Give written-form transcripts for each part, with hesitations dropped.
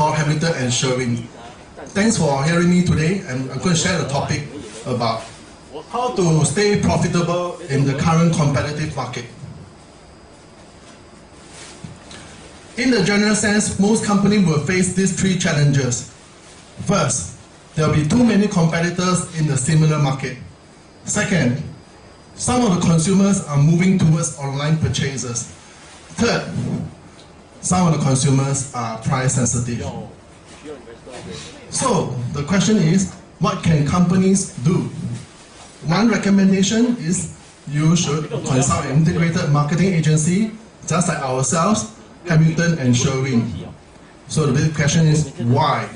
called Hamilton and Sherwin. Thanks for hearing me today, and I'm going to share the topic about how to stay profitable in the current competitive market. In the general sense, most companies will face these three challenges. First, there will be too many competitors in the similar market. Second, some of the consumers are moving towards online purchases. Third, some of the consumers are price sensitive. So, the question is, what can companies do? One recommendation is you should consult an integrated marketing agency, just like ourselves, Hamilton and Sherwin. So the big question is, why?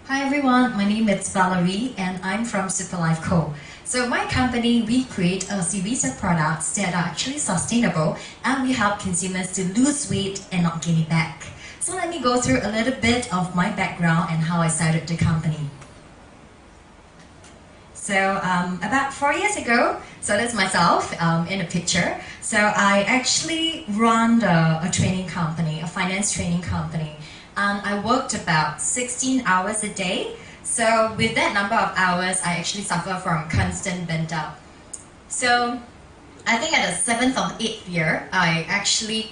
Hi everyone, my name is Valerie and I'm from Superlife Co. So my company, we create a series of products that are actually sustainable and we help consumers to lose weight and not gain it back. So let me go through a little bit of my background and how I started the company. So about 4 years ago, so that's myself in the picture. So I actually run a training company, a finance training company. And I worked about 16 hours a day. So with that number of hours, I actually suffer from constant burnt out. So I think at the 7th or 8th year, I actually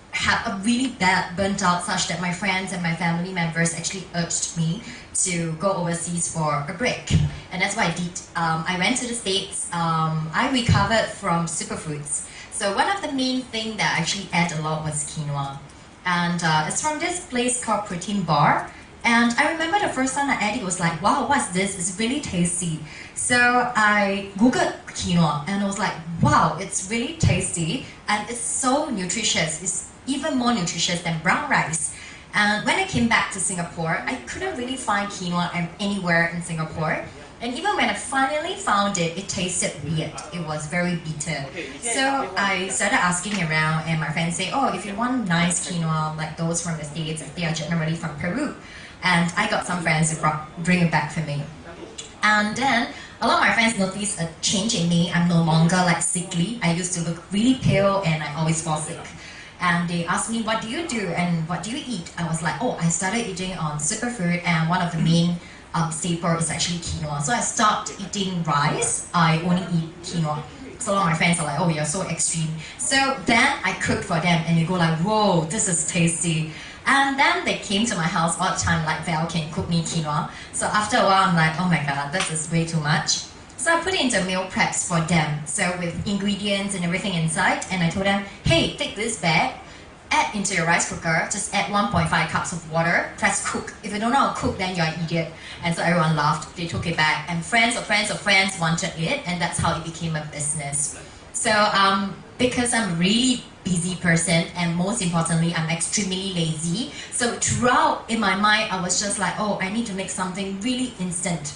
had a really bad burnt out such that my friends and my family members actually urged me to go overseas for a break. And that's what I did. I went to the States. I recovered from superfoods. So one of the main things that I actually ate a lot was quinoa. And it's from this place called Protein Bar. And I remember the first time I ate it was like, wow, what's this? It's really tasty. So I googled quinoa and I was like, wow, it's really tasty and it's so nutritious. It's even more nutritious than brown rice. And when I came back to Singapore, I couldn't really find quinoa anywhere in Singapore. And even when I finally found it, it tasted weird. It was very bitter. So I started asking around and my friends say, oh, if you want nice quinoa like those from the States, they are generally from Peru. And I got some friends who bring it back for me. And then a lot of my friends noticed a change in me. I'm no longer like sickly. I used to look really pale and I always fall sick. And they asked me, what do you do and what do you eat? I was like, oh, I started eating on superfood and one of the main staple is actually quinoa. So I stopped eating rice. I only eat quinoa. So a lot of my friends are like, oh, you're so extreme. So then I cooked for them and they go like, whoa, this is tasty. And then they came to my house all the time like, Val, can you cook me quinoa? So after a while, I'm like, oh my god, this is way too much. So I put it into meal preps for them. So with ingredients and everything inside. And I told them, hey, take this bag, add into your rice cooker, just add 1.5 cups of water, press cook. If you don't know how to cook, then you're an idiot. And so everyone laughed, they took it back, and friends of friends of friends wanted it, and that's how it became a business. So because I'm a really busy person, and most importantly, I'm extremely lazy, so throughout in my mind, I was just like, oh, I need to make something really instant.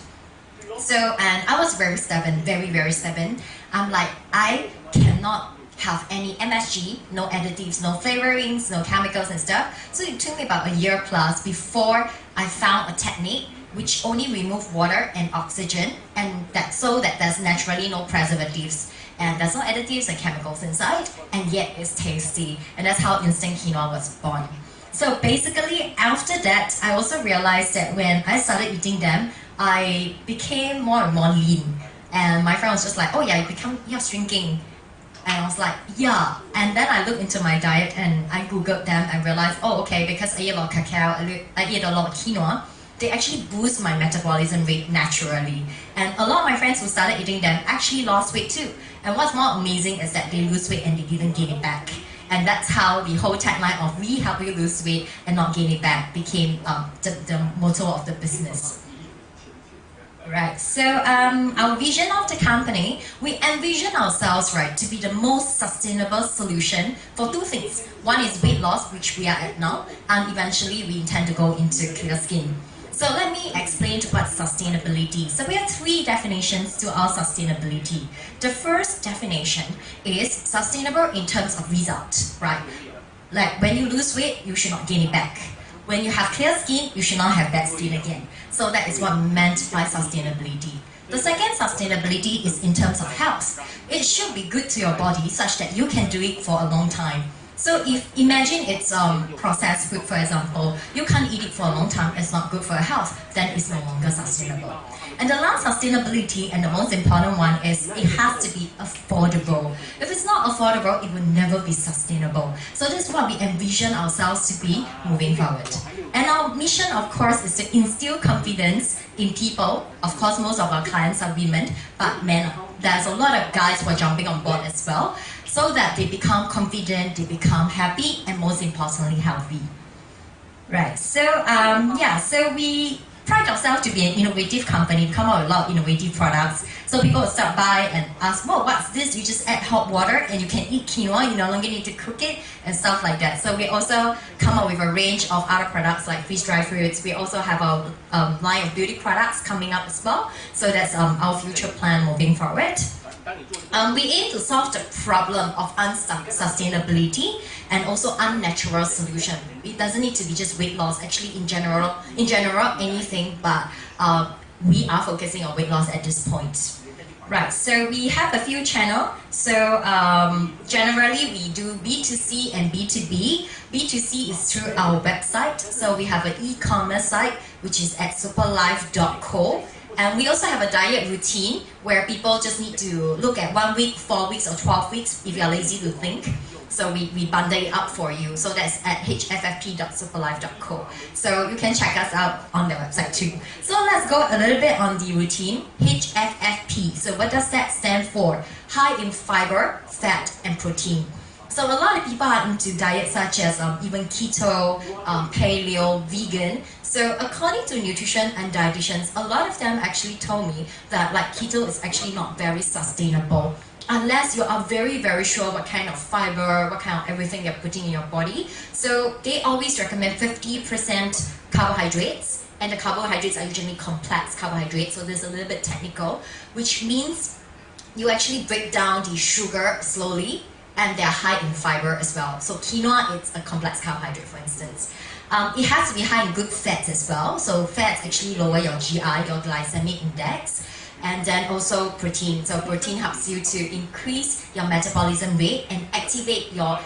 So, and I was very stubborn, very, very stubborn. I'm like, I cannot have any MSG, no additives, no flavorings, no chemicals and stuff. So it took me about a year plus before I found a technique which only remove water and oxygen, and so that there's naturally no preservatives, and there's no additives and chemicals inside, and yet it's tasty. And that's how instant quinoa was born. So basically, after that, I also realized that when I started eating them, I became more and more lean. And my friend was just like, oh yeah, you're shrinking. And I was like, yeah. And then I looked into my diet and I Googled them and realized, oh, okay, because I eat a lot of cacao, I eat a lot of quinoa, they actually boost my metabolism rate naturally. And a lot of my friends who started eating them actually lost weight too. And what's more amazing is that they lose weight and they didn't gain it back. And that's how the whole tagline of "We help you lose weight and not gain it back" became the motto of the business. Right, so our vision of the company, we envision ourselves, right, to be the most sustainable solution for two things. One is weight loss, which we are at now, and eventually we intend to go into clear skin. So let me explain what's sustainability. So we have three definitions to our sustainability. The first definition is sustainable in terms of result, right? Like when you lose weight, you should not gain it back. When you have clear skin, you should not have bad skin again. So that is what meant by sustainability. The second sustainability is in terms of health. It should be good to your body such that you can do it for a long time. So if imagine it's processed food, for example, you can't eat it for a long time, it's not good for your health, then it's no longer sustainable. And the last sustainability, and the most important one, is it has to be affordable. If it's not affordable, it will never be sustainable. So this is what we envision ourselves to be moving forward. And our mission, of course, is to instill confidence in people. Of course, most of our clients are women, but men, there's a lot of guys who are jumping on board as well, so that they become confident, they become happy, and most importantly, healthy. Right, so so we pride ourselves to be an innovative company, come out with a lot of innovative products. So people will stop by and ask, well, what's this? You just add hot water and you can eat quinoa, you no longer need to cook it, and stuff like that. So we also come up with a range of other products like freeze-dried fruits. We also have our line of beauty products coming up as well. So that's our future plan moving forward. We aim to solve the problem of unsustainability and also unnatural solution. It doesn't need to be just weight loss. Actually, in general, anything. But we are focusing on weight loss at this point. Right. So we have a few channels. So generally, we do B2C and B2B. B2C is through our website. So we have an e-commerce site which is at superlife.co. And we also have a diet routine where people just need to look at 1 week, 4 weeks, or 12 weeks if you're lazy to think. So we bundle it up for you. So that's at hffp.superlife.co. So you can check us out on the website too. So let's go a little bit on the routine. HFFP. So what does that stand for? High in fiber, fat, and protein. So a lot of people are into diets such as even keto, paleo, vegan. So according to nutrition and dietitians, a lot of them actually told me that like keto is actually not very sustainable unless you are very, very sure what kind of fiber, what kind of everything you're putting in your body. So they always recommend 50% carbohydrates, and the carbohydrates are usually complex carbohydrates, so this is a little bit technical, which means you actually break down the sugar slowly, and they're high in fiber as well. So quinoa is a complex carbohydrate, for instance. It has to be high in good fats as well. So fats actually lower your GI, your glycemic index. And then also protein. So protein helps you to increase your metabolism rate and activate your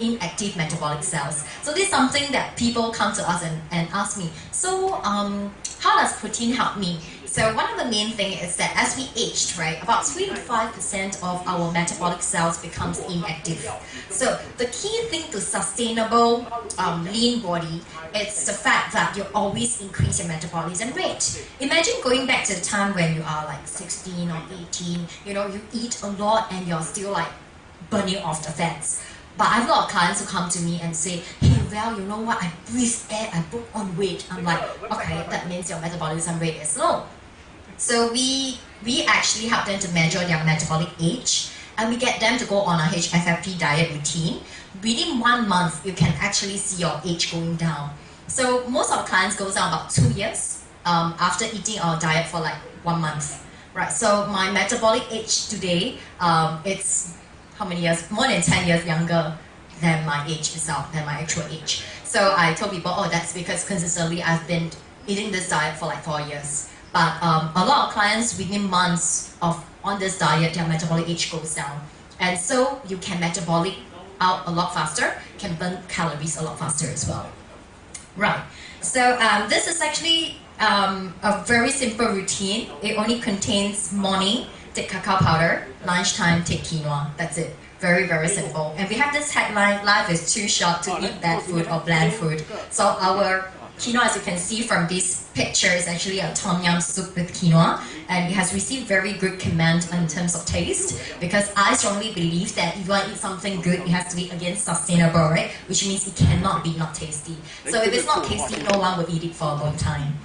inactive metabolic cells. So this is something that people come to us and ask me, so how does protein help me? So one of the main things is that as we age, right, about 3 to 5% of our metabolic cells becomes inactive. So the key thing to sustainable lean body is the fact that you always increase your metabolism rate. Imagine going back to the time when you are like 16 or 18, you eat a lot and you're still like burning off the fats. But I have a lot of clients who come to me and say, hey, well, you know what, I breathe air, I put on weight. I'm like, okay, that means your metabolism rate is low. So we actually help them to measure their metabolic age, and we get them to go on a HFFP diet routine. Within 1 month, you can actually see your age going down. So most of our clients goes down about 2 years after eating our diet for like 1 month. Right, so my metabolic age today, it's how many years? More than 10 years younger than my age itself, than my actual age. So I told people, oh, that's because consistently I've been eating this diet for like 4 years. But a lot of clients within months of on this diet, their metabolic age goes down. And so you can metabolic out a lot faster, can burn calories a lot faster as well. Right, so this is actually a very simple routine. It only contains morning, take cacao powder, lunchtime, take quinoa. That's it. Very, very simple. And we have this tagline, life is too short to eat bad food or bland food. So our quinoa, as you can see from this picture, is actually a tom yum soup with quinoa, and it has received very good comment in terms of taste, because I strongly believe that if you want to eat something good, it has to be, again, sustainable, right? Which means it cannot be not tasty. So if it's not tasty, no one will eat it for a long time.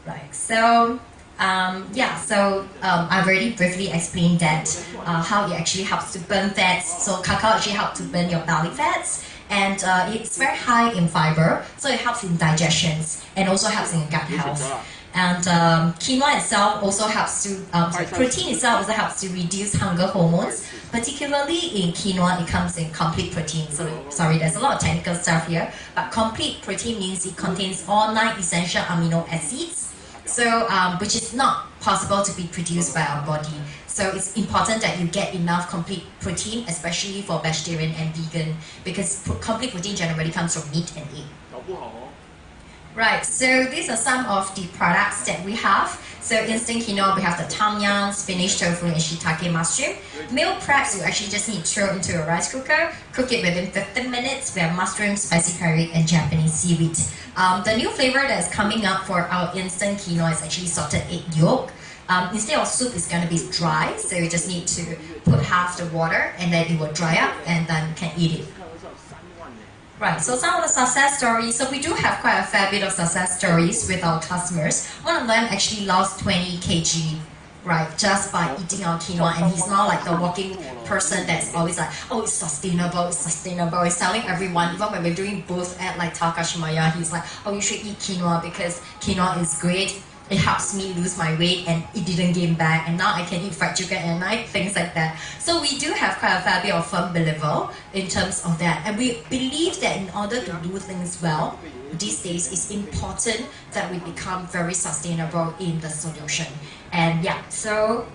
Right, so I've already briefly explained that, how it actually helps to burn fats. So cacao actually helps to burn your belly fats, and it's very high in fiber, so it helps in digestions and also helps in gut health. And quinoa itself also helps to, protein itself also helps to reduce hunger hormones. Particularly in quinoa, it comes in complete protein. So sorry, there's a lot of technical stuff here, but complete protein means it contains all 9 essential amino acids. So, which is not possible to be produced by our body. So it's important that you get enough complete protein, especially for vegetarian and vegan, because complete protein generally comes from meat and egg. Right, so these are some of the products that we have. So instant quinoa, we have the tom yum, spinach tofu, and shiitake mushroom. Meal preps, you actually just need to throw into a rice cooker, cook it within 15 minutes. We have mushroom, spicy curry, and Japanese seaweed. The new flavor that is coming up for our instant quinoa is actually salted egg yolk. Instead of soup, it's going to be dry, so you just need to put half the water, and then it will dry up, and then you can eat it. Right, so some of the success stories. So we do have quite a fair bit of success stories with our customers. One of them actually lost 20 kg, right, just by eating our quinoa, and he's now like the walking person that's always like, oh, it's sustainable, it's sustainable. He's telling everyone, even when we're doing booths at like Takashimaya, he's like, oh, you should eat quinoa because quinoa is great. It helps me lose my weight, and it didn't gain back, and now I can eat fried chicken at night, things like that. So we do have quite a fair bit of firm believer in terms of that, and we believe that in order to do things well these days, it's important that we become very sustainable in the solution. And yeah, so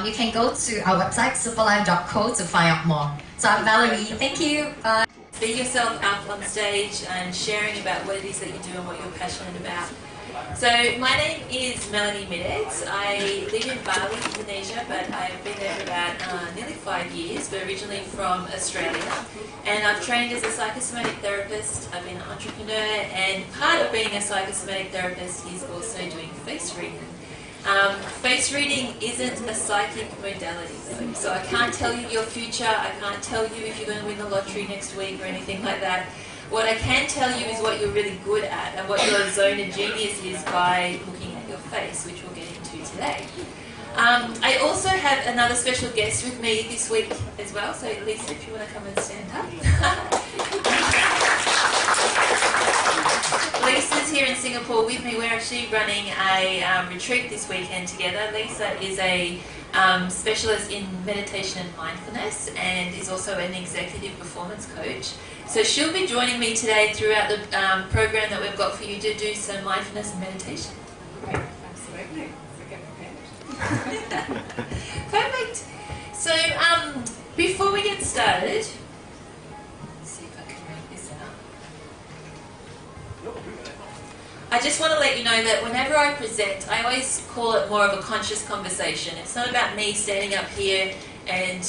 you can go to our website superlife.co to find out more. So I'm Valerie, thank you. Bye. Be yourself up on stage and sharing about what it is that you do and what you're passionate about. So my name is Melanie Middets. I live in Bali, Indonesia, but I've been there for about nearly 5 years, but originally from Australia. And I've trained as a psychosomatic therapist, I've been an entrepreneur, and part of being a psychosomatic therapist is also doing face reading. Face reading isn't a psychic modality, so I can't tell you your future, I can't tell you if you're going to win the lottery next week or anything like that. What I can tell you is what you're really good at and what your zone of genius is by looking at your face, which we'll get into today. I also have another special guest with me this week as well, so Lisa, if you want to come and stand up. Lisa's here in Singapore with me. We're actually running a retreat this weekend together. Lisa is a specialist in meditation and mindfulness, and is also an executive performance coach. So she'll be joining me today throughout the program that we've got for you to do some mindfulness and meditation. Great, absolutely. Perfect. So before we get started, let's see if I can read this out. I just want to let you know that whenever I present, I always call it more of a conscious conversation. It's not about me standing up here and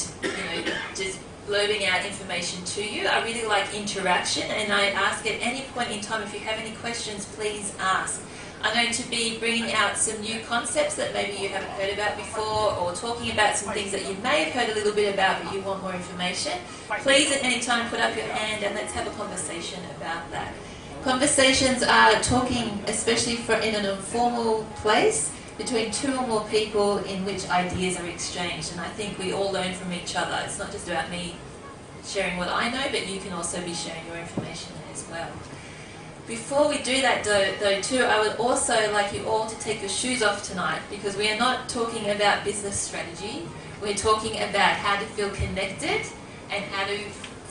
just blurting out information to you. I really like interaction, and I ask at any point in time, if you have any questions, please ask. I'm going to be bringing out some new concepts that maybe you haven't heard about before, or talking about some things that you may have heard a little bit about but you want more information. Please at any time put up your hand and let's have a conversation about that. Conversations are talking, especially in an informal place, between 2 or more people in which ideas are exchanged, and I think we all learn from each other. It's not just about me sharing what I know, but you can also be sharing your information as well. Before we do that though too, I would also like you all to take your shoes off tonight, because we are not talking about business strategy. We're talking about how to feel connected and how to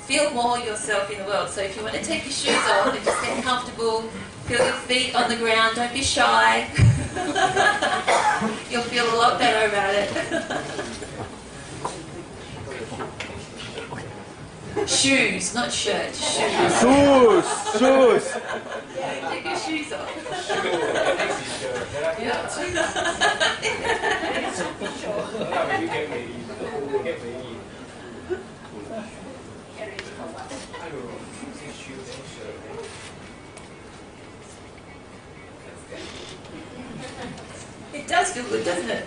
feel more yourself in the world. So if you want to take your shoes off and just get comfortable, Feel your feet on the ground, don't be shy. You'll feel a lot better about it. Shoes, not shirt, shoes. Shoes. Take your shoes off. It does feel good, doesn't it?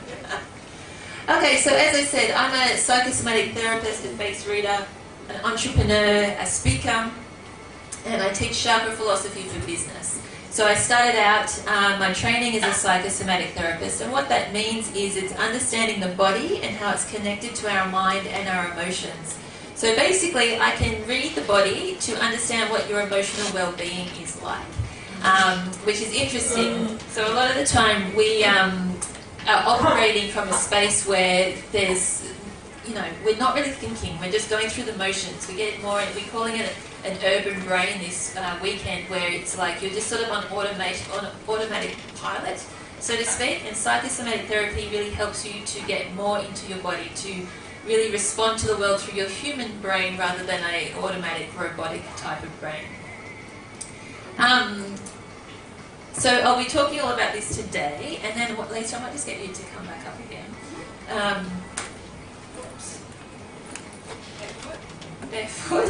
Okay, so as I said, I'm a psychosomatic therapist, a face reader, an entrepreneur, a speaker, and I teach chakra philosophy for business. So I started out my training as a psychosomatic therapist, and what that means is it's understanding the body and how it's connected to our mind and our emotions. So basically, I can read the body to understand what your emotional well-being is like, which is interesting. So a lot of the time we are operating from a space where there's, we're not really thinking, we're just going through the motions. We get more, we're calling it an urban brain this weekend, where it's like you're just sort of on automatic pilot, so to speak, and psychosomatic therapy really helps you to get more into your body, to really respond to the world through your human brain rather than a automatic robotic type of brain. So I'll be talking all about this today, and then later I might just get you to come back up again. Barefoot.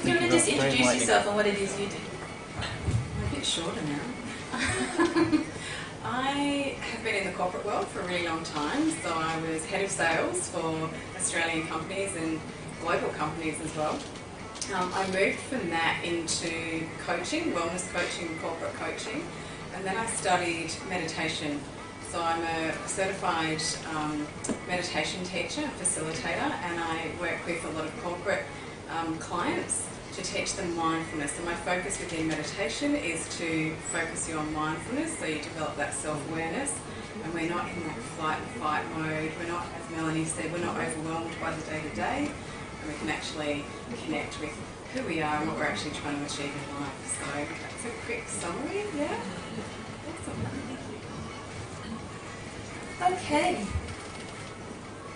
Do you want to just introduce yourself and what it is you do? I'm a bit shorter now. I have been in the corporate world for a really long time, so I was head of sales for Australian companies and global companies as well. I moved from that into coaching, wellness coaching, corporate coaching, and then I studied meditation. So I'm a certified meditation teacher, facilitator, and I work with a lot of corporate clients to teach them mindfulness. And my focus within meditation is to focus you on mindfulness, so you develop that self-awareness, and we're not in that flight and fight mode. We're not, as Melanie said, we're not overwhelmed by the day-to-day, and we can actually connect with who we are and what we're actually trying to achieve in life. So that's a quick summary, yeah? Awesome. Okay,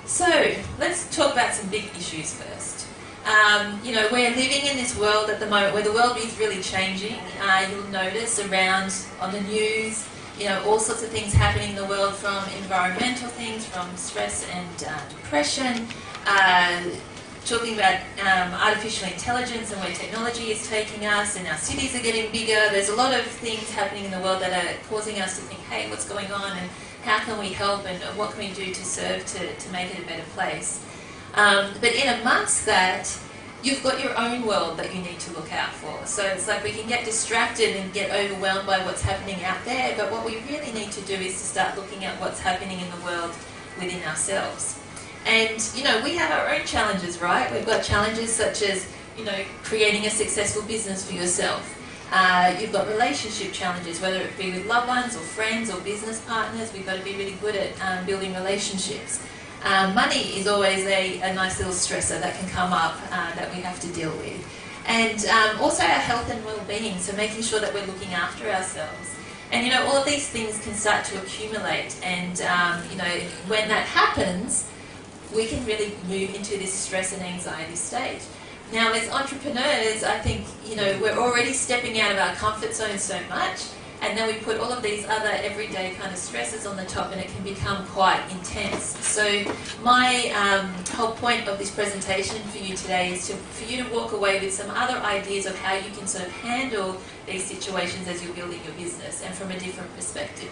so let's talk about some big issues first. We're living in this world at the moment where the world is really changing. You'll notice around on the news, all sorts of things happening in the world, from environmental things, from stress and depression, talking about artificial intelligence and where technology is taking us, and our cities are getting bigger. There's a lot of things happening in the world that are causing us to think, hey, what's going on, and how can we help, and what can we do to serve to make it a better place? But in amongst that, you've got your own world that you need to look out for. So it's like we can get distracted and get overwhelmed by what's happening out there, but what we really need to do is to start looking at what's happening in the world within ourselves. And, we have our own challenges, right? We've got challenges such as, creating a successful business for yourself. You've got relationship challenges, whether it be with loved ones or friends or business partners. We've got to be really good at building relationships. Money is always a nice little stressor that can come up that we have to deal with. And also our health and well-being, so making sure that we're looking after ourselves. And, all of these things can start to accumulate, and, when that happens, we can really move into this stress and anxiety state. Now, as entrepreneurs, I think, we're already stepping out of our comfort zone so much, and then we put all of these other everyday kind of stresses on the top, and it can become quite intense. So my whole point of this presentation for you today is for you to walk away with some other ideas of how you can sort of handle these situations as you're building your business, and from a different perspective.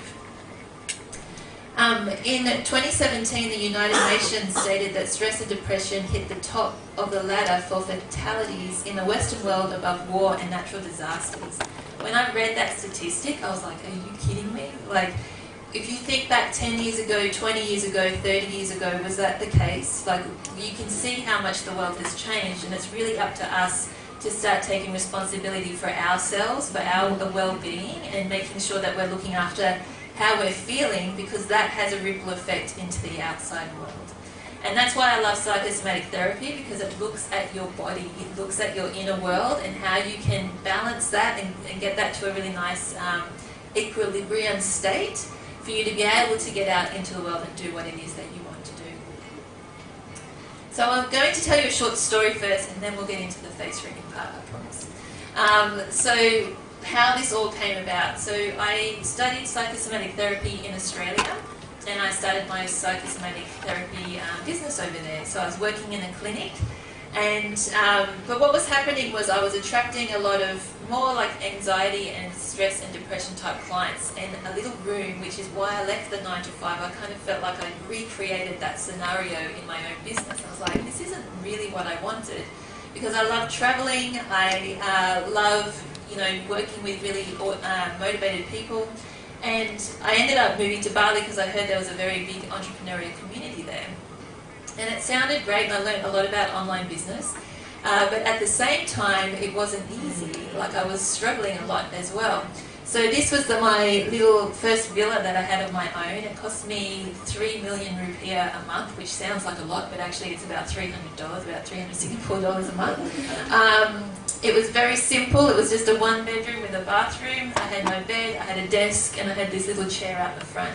In 2017, the United Nations stated that stress and depression hit the top of the ladder for fatalities in the Western world above war and natural disasters. When I read that statistic, I was like, are you kidding me? Like, if you think back 10 years ago, 20 years ago, 30 years ago, was that the case? Like, you can see how much the world has changed, and it's really up to us to start taking responsibility for ourselves, for our well-being, and making sure that we're looking after how we're feeling, because that has a ripple effect into the outside world. And that's why I love psychosomatic therapy, because it looks at your body, it looks at your inner world and how you can balance that and get that to a really nice equilibrium state for you to be able to get out into the world and do what it is that you want to do. So I'm going to tell you a short story first, and then we'll get into the face reading part, I promise. So how this all came about. So I studied psychosomatic therapy in Australia, and I started my psychosomatic therapy business over there. So I was working in a clinic, and but what was happening was I was attracting a lot of more like anxiety and stress and depression type clients, and a little room, which is why I left the 9 to 5. I kind of felt like I recreated that scenario in my own business. I was like, this isn't really what I wanted, because I love traveling, I love working with really motivated people. And I ended up moving to Bali because I heard there was a very big entrepreneurial community there. And it sounded great, and I learned a lot about online business. But at the same time, it wasn't easy. Like, I was struggling a lot as well. So this was my little first villa that I had of my own. It cost me 3 million rupiah a month, which sounds like a lot, but actually it's about $300, about 300 Singapore dollars a month. It was very simple. It was just a 1-bedroom with a bathroom. I had no bed, I had a desk, and I had this little chair out the front.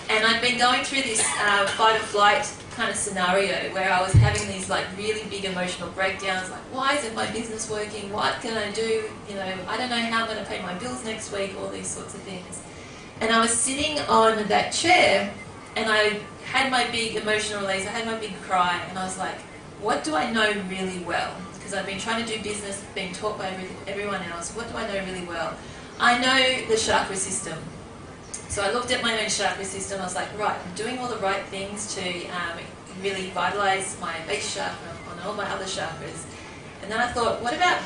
And I'd been going through this fight or flight kind of scenario where I was having these like really big emotional breakdowns, like, why isn't my business working? What can I do? I don't know how I'm going to pay my bills next week, all these sorts of things. And I was sitting on that chair, and I had my big emotional release, I had my big cry, and I was like, what do I know really well? Because I've been trying to do business, being taught by everyone else. What do I know really well? I know the chakra system. So I looked at my own chakra system. I was like, right, I'm doing all the right things to really vitalize my base chakra and all my other chakras. And then I thought, what about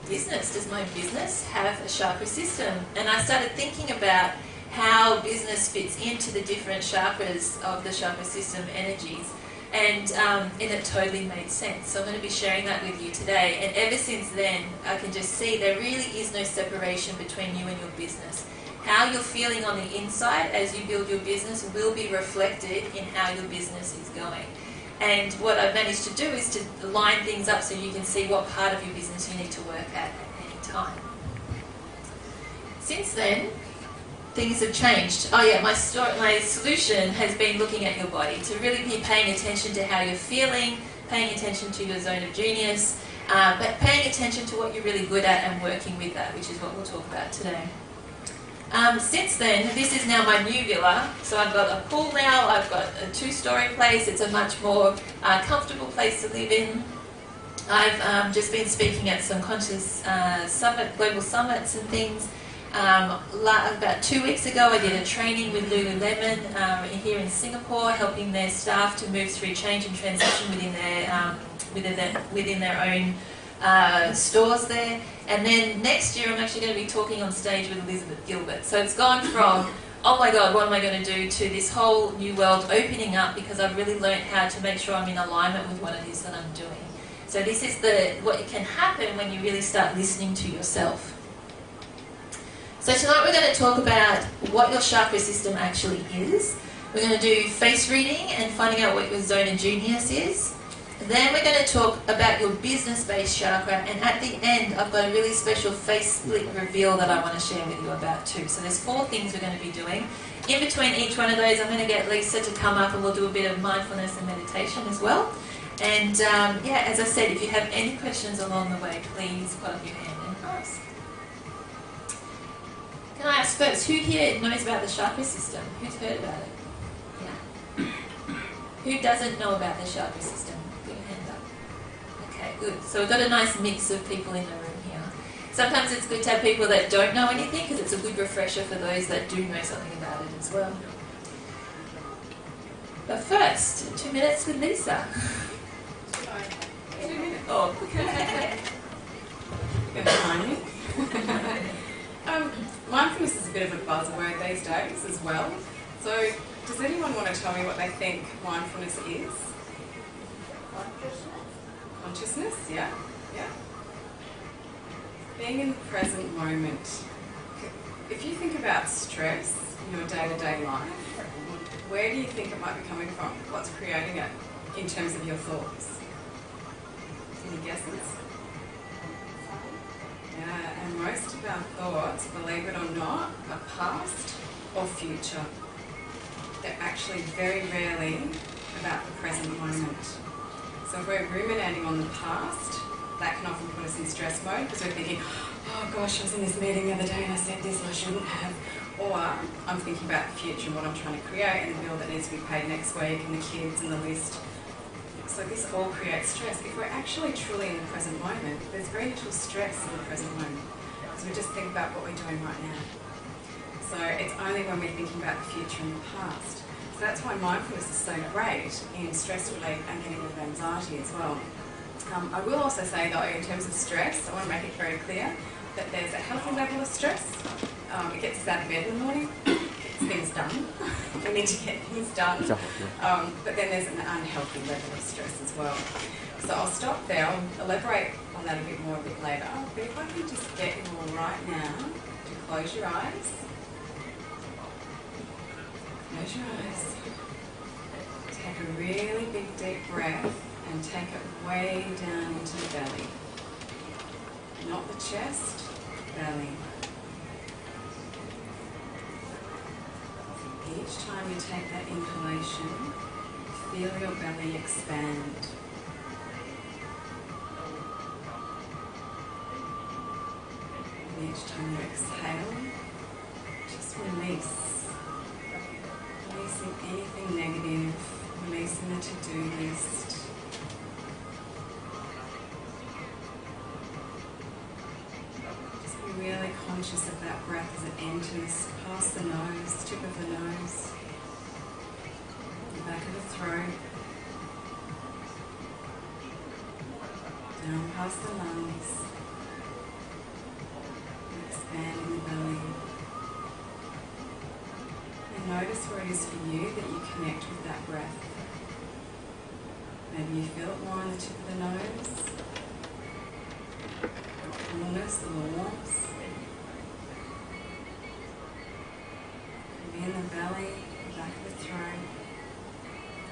business? Does my business have a chakra system? And I started thinking about how business fits into the different chakras of the chakra system energies. And it totally made sense. So I'm going to be sharing that with you today. And ever since then, I can just see there really is no separation between you and your business. How you're feeling on the inside as you build your business will be reflected in how your business is going. And what I've managed to do is to line things up so you can see what part of your business you need to work at any time. Since then, things have changed. Oh yeah, my solution has been looking at your body, to really be paying attention to how you're feeling, paying attention to your zone of genius, but paying attention to what you're really good at and working with that, which is what we'll talk about today. Since then, this is now my new villa. So I've got a pool now, I've got a 2-story place. It's a much more comfortable place to live in. I've just been speaking at some conscious global summits and things. About 2 weeks ago, I did a training with Lululemon here in Singapore, helping their staff to move through change and transition within their own stores there. And then next year I'm actually going to be talking on stage with Elizabeth Gilbert. So it's gone from, oh my God, what am I going to do, to this whole new world opening up, because I've really learned how to make sure I'm in alignment with what it is that I'm doing. So this is what can happen when you really start listening to yourself. So tonight we're going to talk about what your chakra system actually is. We're going to do face reading and finding out what your zone of genius is. Then we're going to talk about your business-based chakra, and at the end I've got a really special face split reveal that I want to share with you about too. So there's 4 things we're going to be doing. In between each one of those, I'm going to get Lisa to come up and we'll do a bit of mindfulness and meditation as well. And yeah, as I said, if you have any questions along the way, please put up your hand and ask. Can I ask first, who here knows about the chakra system? Who's heard about it? Yeah. Who doesn't know about the chakra system? Put your hand up. Okay, good. So we've got a nice mix of people in the room here. Sometimes it's good to have people that don't know anything, because it's a good refresher for those that do know something about it as well. But first, 2 minutes with Lisa. 2 minutes. Oh, You're behind me. Mindfulness is a bit of a buzzword these days as well. So, does anyone want to tell me what they think mindfulness is? Consciousness, yeah. Being in the present moment. If you think about stress in your day-to-day life, where do you think it might be coming from? What's creating it? in terms of your thoughts? Any guesses? Yeah, and most of our thoughts, believe it or not, are past or future. They're actually very rarely about the present moment. So if we're ruminating on the past, that can often put us in stress mode because we're thinking, oh gosh, I was in this meeting the other day and I said this and I shouldn't have. Or I'm thinking about the future and what I'm trying to create and the bill that needs to be paid next week and the kids and the list. So this all creates stress. If we're actually truly in the present moment, there's very little stress in the present moment. So we just think about what we're doing right now. So it's only when we're thinking about the future and the past. So that's why mindfulness is so great in stress relief and getting rid of anxiety as well. I will also say though, in terms of stress, I want to make it very clear that there's a healthy level of stress. It gets us out of bed in the morning, gets things done. We need to get things done. But then there's an unhealthy level of stress as well. So I'll stop there. I'll elaborate on that a bit more a bit later. But if I can just get you all right now to close your eyes. Close your eyes. Take a really big deep breath and take it way down into the belly. Not the chest, belly. Each time you take that inhalation, feel your belly expand. And each time you exhale, just release. Releasing anything negative, releasing the to-do list. Just be really conscious of that breath as it enters past the nose, tip of the nose, the back of the throat, down past the lungs, and expanding the belly. And notice where it is for you that you connect with that breath. Maybe you feel it more on the tip of the nose, the coolness, the warmth. Could be in the belly, the back of the throat.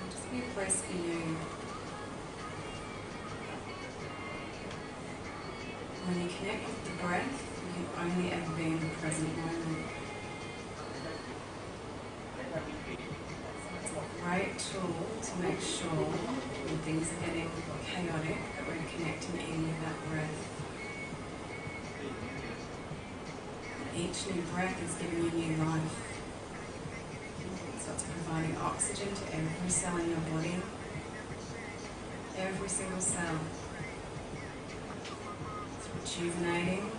Just be a place for you. When you connect with the breath, you can only ever be in the present moment. Great tool to make sure when things are getting chaotic that we're connecting in with that breath. Each new breath is giving you new life. So it's providing oxygen to every cell in your body, every single cell. It's rejuvenating.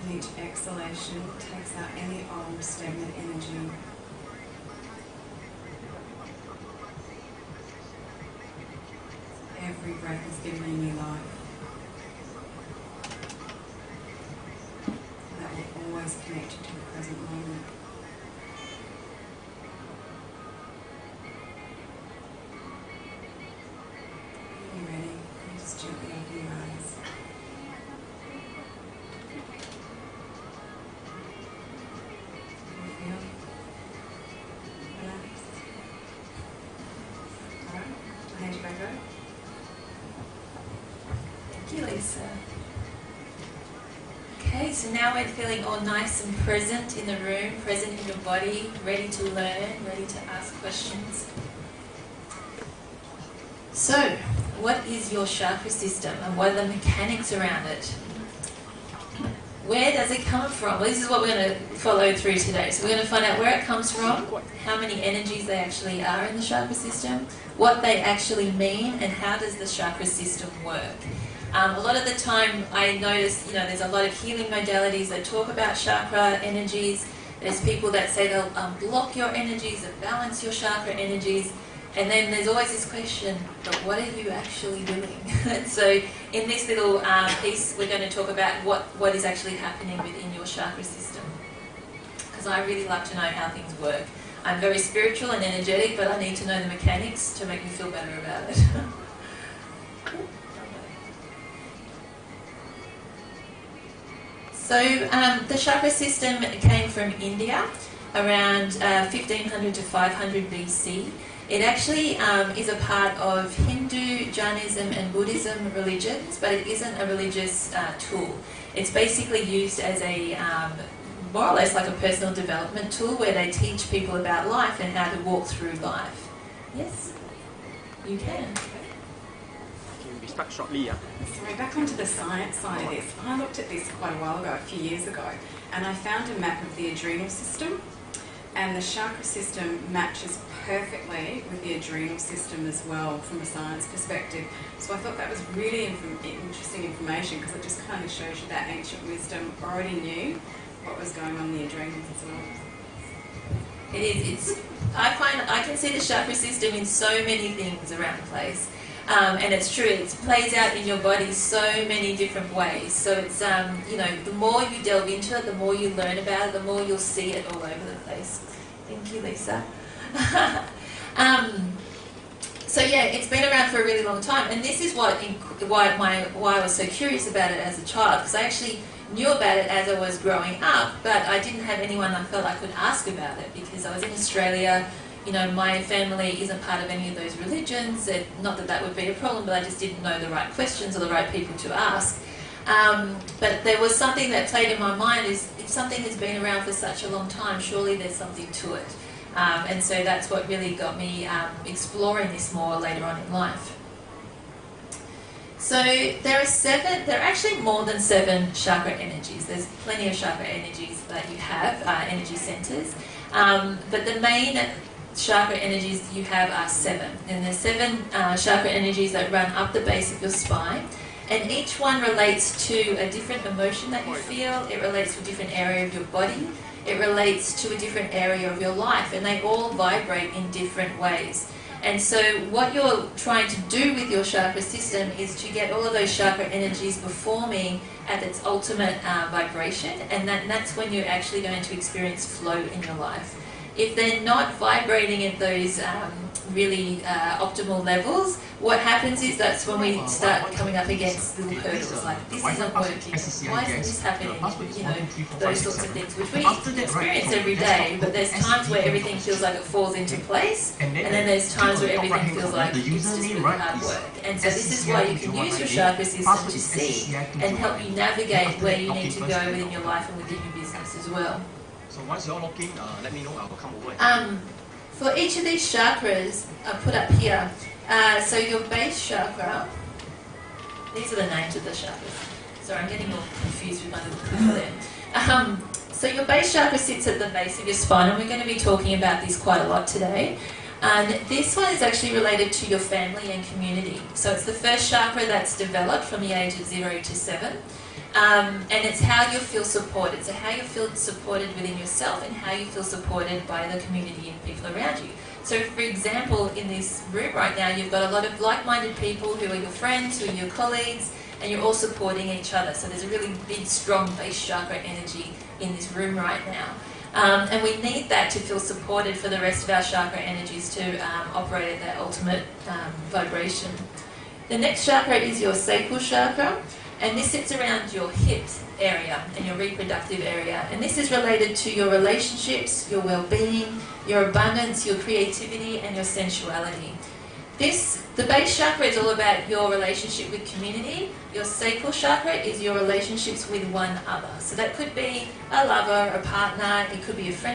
And each exhalation takes out any old stagnant energy. Every breath is giving you new life. That will always connect you to the present moment. When you're ready, you can just gently open your eyes. Can you feel relaxed? Alright, I'll hand you back over. Thank you, Lisa. Okay, so now we're feeling all nice and present in the room, present in your body, ready to learn, ready to ask questions. So, what is your chakra system and what are the mechanics around it? Where does it come from? Well, this is what we're going to follow through today. So we're going to find out where it comes from, how many energies they actually are in the chakra system, what they actually mean, and how does the chakra system work. A lot of the time I notice, there's a lot of healing modalities that talk about chakra energies. There's people that say they'll block your energies and balance your chakra energies. And then there's always this question, but what are you actually doing? So in this little piece, we're going to talk about what is actually happening within your chakra system. Because I really like to know how things work. I'm very spiritual and energetic, but I need to know the mechanics to make me feel better about it. So the chakra system came from India around 1500 to 500 BC, It actually is a part of Hindu, Jainism and Buddhism religions, but it isn't a religious tool. It's basically used as a more or less like a personal development tool where they teach people about life and how to walk through life. Yes, you can. We start shortly. So back onto the science side of this. I looked at this quite a while ago, a few years ago, and I found a map of the adrenal system, and the chakra system matches perfectly with the adrenal system as well from a science perspective. So I thought that was really interesting information because it just kind of shows you that ancient wisdom already knew what was going on in the adrenals as well. It is. I can see the chakra system in so many things around the place. And it's true, it plays out in your body so many different ways. So it's, the more you delve into it, the more you learn about it, the more you'll see it all over the place. Thank you, Lisa. So yeah, it's been around for a really long time, and this is why I was so curious about it as a child, because I actually knew about it as I was growing up, but I didn't have anyone I felt I could ask about it because I was in Australia. My family isn't part of any of those religions. Not that that would be a problem, but I just didn't know the right questions or the right people to ask. But there was something that played in my mind is if something has been around for such a long time, surely there's something to it. And so that's what really got me exploring this more later on in life. So there are actually more than 7 chakra energies. There's plenty of chakra energies that you have, energy centers. But the main chakra energies you have are 7. And there's 7 chakra energies that run up the base of your spine. And each one relates to a different emotion that you feel. It relates to a different area of your body. It relates to a different area of your life. And they all vibrate in different ways. And so what you're trying to do with your chakra system is to get all of those chakra energies performing at its ultimate vibration, and that's when you're actually going to experience flow in your life. If they're not vibrating at those really optimal levels, what happens is that's when we start coming up against little hurdles like this isn't working, why isn't this happening, those sorts of things, which we experience every day, but there's times where everything feels like it falls into place, and then there's times where everything feels like it's just really hard work. And so this is why you can use your chakra system to see and help you navigate where you need to go within your life and within your business as well. So once you're looking, let me know, I will come over. For each of these chakras, I put up here, so your base chakra, these are the names of the chakras. Sorry, I'm getting all confused with my little clicker there. So your base chakra sits at the base of your spine, and we're going to be talking about this quite a lot today. And this one is actually related to your family and community. So it's the first chakra that's developed from the age of 0 to 7. And it's how you feel supported. So how you feel supported within yourself and how you feel supported by the community and people around you. So for example, in this room right now, you've got a lot of like-minded people who are your friends, who are your colleagues, and you're all supporting each other. So there's a really big, strong base chakra energy in this room right now. And we need that to feel supported for the rest of our chakra energies to operate at their ultimate vibration. The next chakra is your sacral chakra. And this sits around your hips area and your reproductive area. And this is related to your relationships, your well-being, your abundance, your creativity, and your sensuality. The base chakra is all about your relationship with community. Your sacral chakra is your relationships with one other. So that could be a lover, a partner, it could be a friend.